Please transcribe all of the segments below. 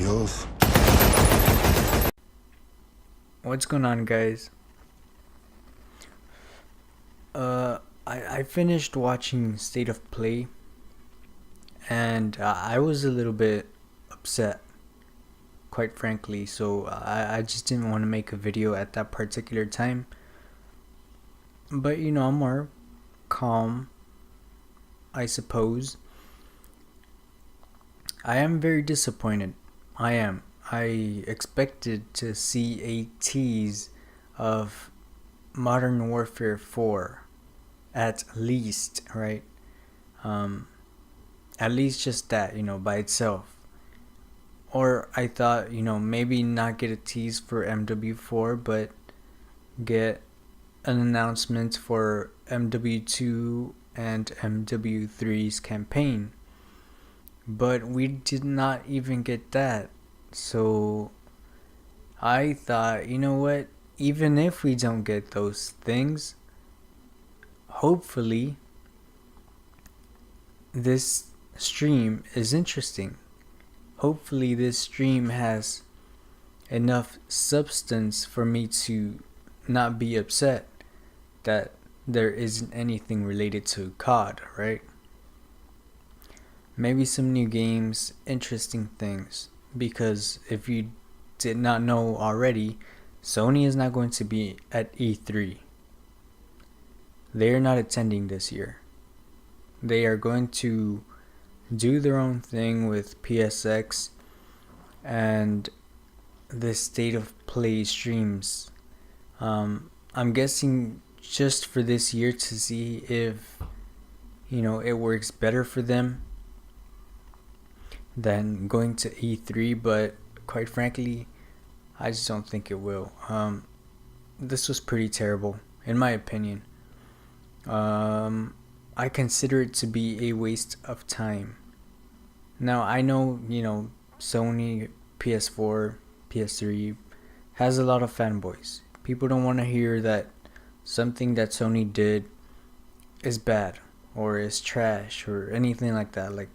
Adios. What's going on, guys? I finished watching State of Play, and I was a little bit upset, quite frankly. So I just didn't want to make a video at that particular time. But I'm more calm, I suppose. I am very disappointed. I am. I expected to see a tease of Modern Warfare 4, at least, right? At least just that, by itself. Or I thought, maybe not get a tease for MW4, but get an announcement for MW2 and MW3's campaign. But we did not even get that. So I thought, you know what? Even if we don't get those things, hopefully this stream is interesting. Hopefully this stream has enough substance for me to not be upset that there isn't anything related to COD, right? Maybe some new games, interesting things. Because if you did not know already, Sony is not going to be at E3. They are not attending this year. They are going to do their own thing with PSX and the State of Play streams. I'm guessing just for this year to see if it works better for them than going to E3, but quite frankly, I just don't think it will. This was pretty terrible, in my opinion. I consider it to be a waste of time. Now, I know, Sony, PS4, PS3 has a lot of fanboys. People don't want to hear that something that Sony did is bad or is trash or anything like that. Like,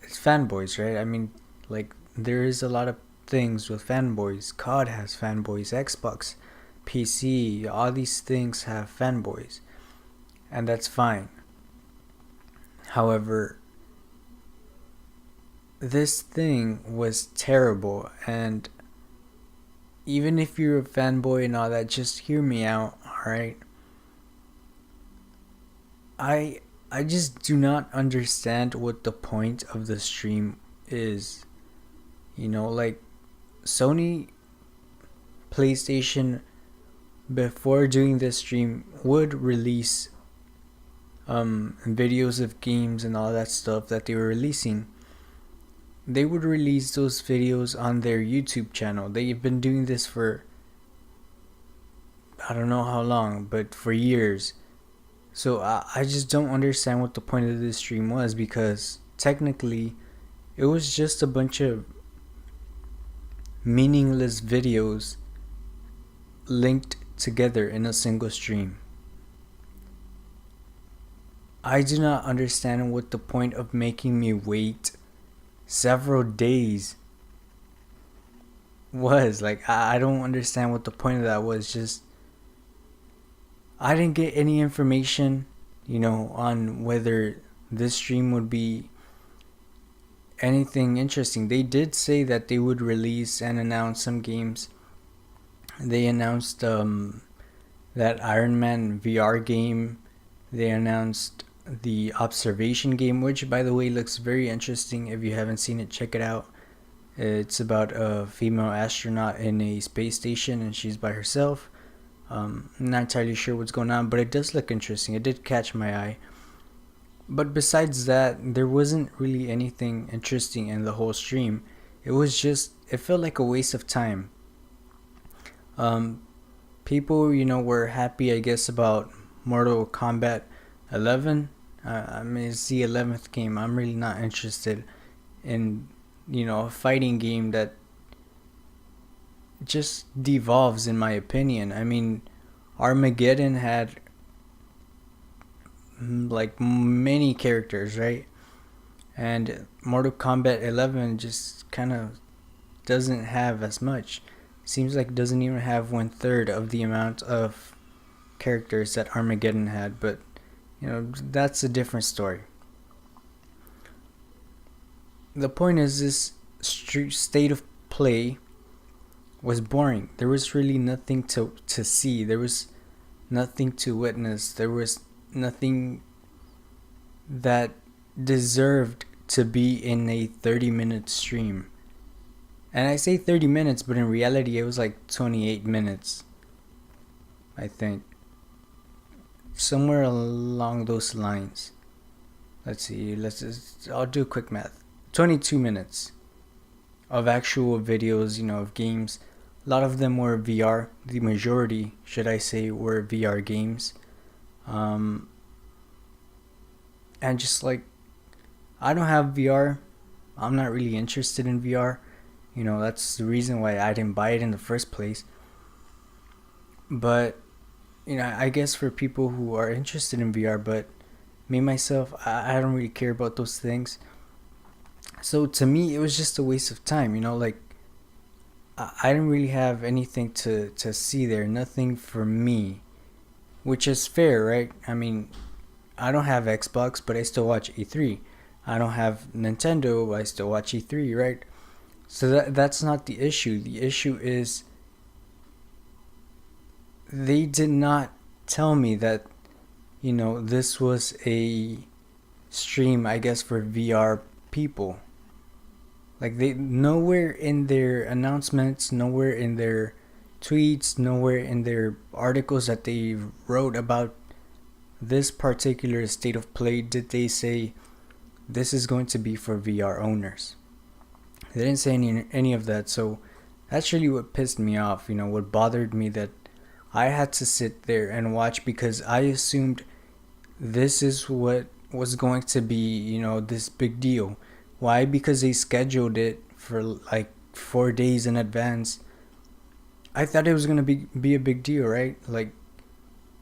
it's fanboys, right? I mean, like, there is a lot of things with fanboys. COD has fanboys, Xbox, PC, all these things have fanboys, and that's fine. However, this thing was terrible, and even if you're a fanboy and all that, just hear me out, alright? I just do not understand what the point of the stream is. Like, Sony PlayStation, before doing this stream, would release videos of games and all that stuff that they were releasing. They would release those videos on their YouTube channel. They've been doing this for I don't know how long, but for years. So I just don't understand what the point of this stream was, because technically it was just a bunch of meaningless videos linked together in a single stream. I do not understand what the point of making me wait several days was. Like, I don't understand what the point of that was. Just, I didn't get any information, on whether this stream would be anything interesting. They did say that they would release and announce some games. They announced that Iron Man VR game. They announced the Observation game, which, by the way, looks very interesting. If you haven't seen it, check it out. It's about a female astronaut in a space station, and she's by herself. Not entirely sure what's going on, but it does look interesting. It did catch my eye. But besides that, there wasn't really anything interesting in the whole stream. It felt like a waste of time. People, were happy, I guess, about Mortal Kombat 11. I mean, it's the 11th game. I'm really not interested in, a fighting game that just devolves, in my opinion. I mean, Armageddon had like many characters, right? and Mortal Kombat 11 just kind of doesn't have as much. Seems like it doesn't even have 1/3 of the amount of characters that Armageddon had, but that's a different story. The point is, this state of play was boring. There was really nothing to see. There was nothing to witness. There was nothing that deserved to be in a 30-minute stream. And I say 30 minutes, but in reality it was like 28 minutes, I think. Somewhere along those lines. Let's see, I'll do quick math. 22 minutes of actual videos, of games. A lot of them were VR. The majority, should I say, were VR games. And just like, I don't have VR. I'm not really interested in VR. That's the reason why I didn't buy it in the first place. But, I guess for people who are interested in VR, but me, myself, I don't really care about those things. So to me, it was just a waste of time, like, I didn't really have anything to see there, nothing for me, which is fair, right? I mean, I don't have Xbox, but I still watch E3. I don't have Nintendo, I still watch E3, right? So that's not the issue. The issue is they did not tell me that, this was a stream, I guess, for VR people. Like, they nowhere in their announcements, nowhere in their tweets, nowhere in their articles that they wrote about this particular state of play did they say this is going to be for VR owners. They didn't say any of that, so that's really what pissed me off. What bothered me, that I had to sit there and watch because I assumed this is what was going to be, this big deal. Why? Because they scheduled it for like 4 days in advance. I thought it was gonna be a big deal, right? Like,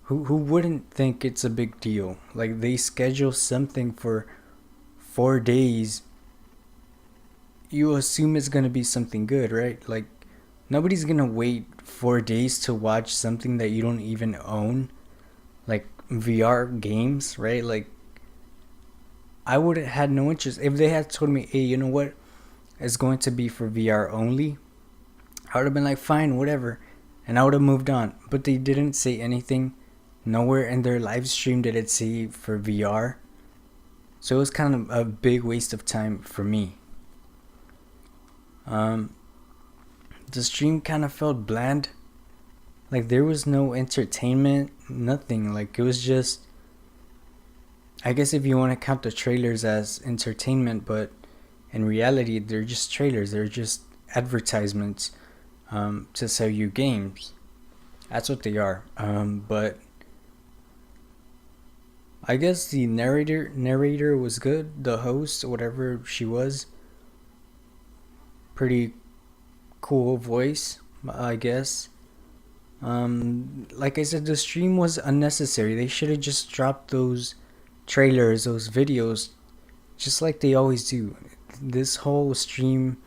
who wouldn't think it's a big deal? Like, they schedule something for 4 days. You assume it's gonna be something good, right? Like, nobody's gonna wait 4 days to watch something that you don't even own, like VR games, right? Like, I would have had no interest if they had told me, hey, you know what, it's going to be for VR only. I would have been like, fine, whatever, and I would have moved on. But they didn't say anything. Nowhere in their live stream did it say for VR. So it was kind of a big waste of time for me. The stream kind of felt bland. Like, there was no entertainment, nothing. Like, it was just, I guess if you want to count the trailers as entertainment, but in reality, they're just trailers. They're just advertisements to sell you games. That's what they are. But I guess the narrator was good. The host, whatever she was, pretty cool voice, I guess. Like I said, the stream was unnecessary. They should have just dropped those trailers, those videos, just like they always do. This whole stream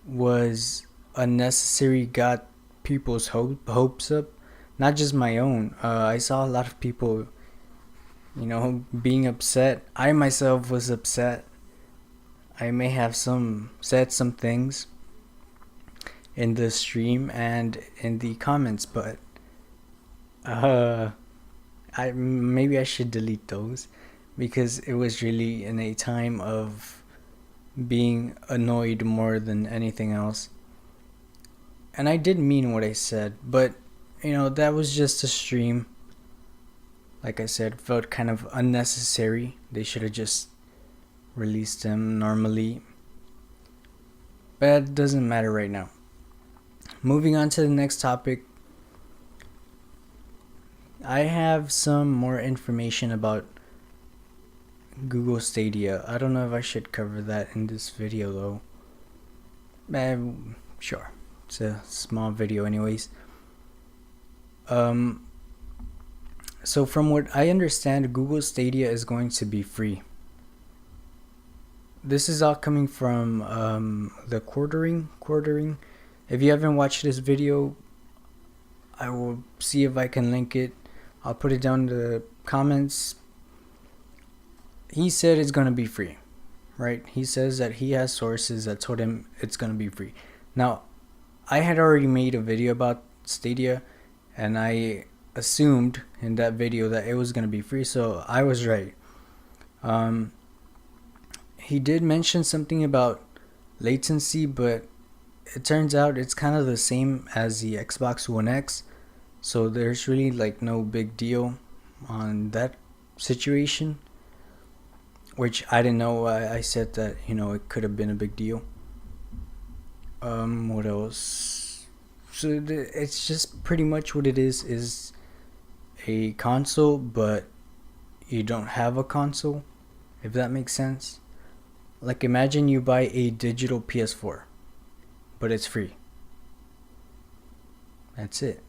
was unnecessary, got people's hopes up, not just my own. I saw a lot of people, being upset. I myself was upset. I may have said some things in the stream and in the comments, but maybe I should delete those, because it was really in a time of being annoyed more than anything else. And I did mean what I said, but that was just a stream. Like I said, felt kind of unnecessary. They should have just released them normally. But it doesn't matter right now. Moving on to the next topic. I have some more information about Google Stadia. I don't know if I should cover that in this video though. Sure. It's a small video anyways. So from what I understand, Google Stadia is going to be free. this is all coming from the quartering. If you haven't watched this video, I will see if I can link it. I'll put it down in the comments. He said it's gonna be free, right? He says that he has sources that told him it's gonna be free. Now, I had already made a video about Stadia, and I assumed in that video that it was gonna be free, so I was right. He did mention something about latency, but it turns out it's kind of the same as the Xbox One X, so there's really like no big deal on that situation, which I didn't know. I said that, it could have been a big deal. What else? So it's just pretty much what it is a console, but you don't have a console, if that makes sense. Like, imagine you buy a digital PS4, but it's free. That's it.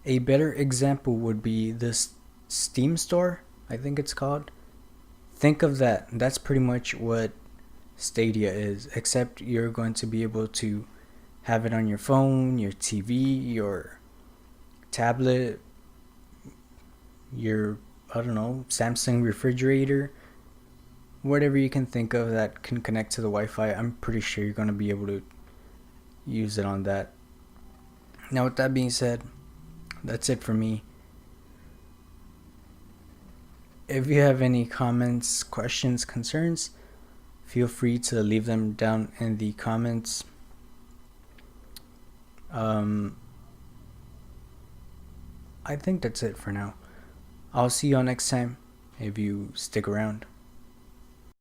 A better example would be this Steam store, I think it's called. Think of that. That's pretty much what Stadia is, except you're going to be able to have it on your phone, your TV, your tablet, your, I don't know, Samsung refrigerator, whatever you can think of that can connect to the Wi-Fi. I'm pretty sure you're going to be able to use it on that. Now, with that being said, that's it for me. If you have any comments, questions, concerns, feel free to leave them down in the comments. I think that's it for now. I'll see you all next time if you stick around.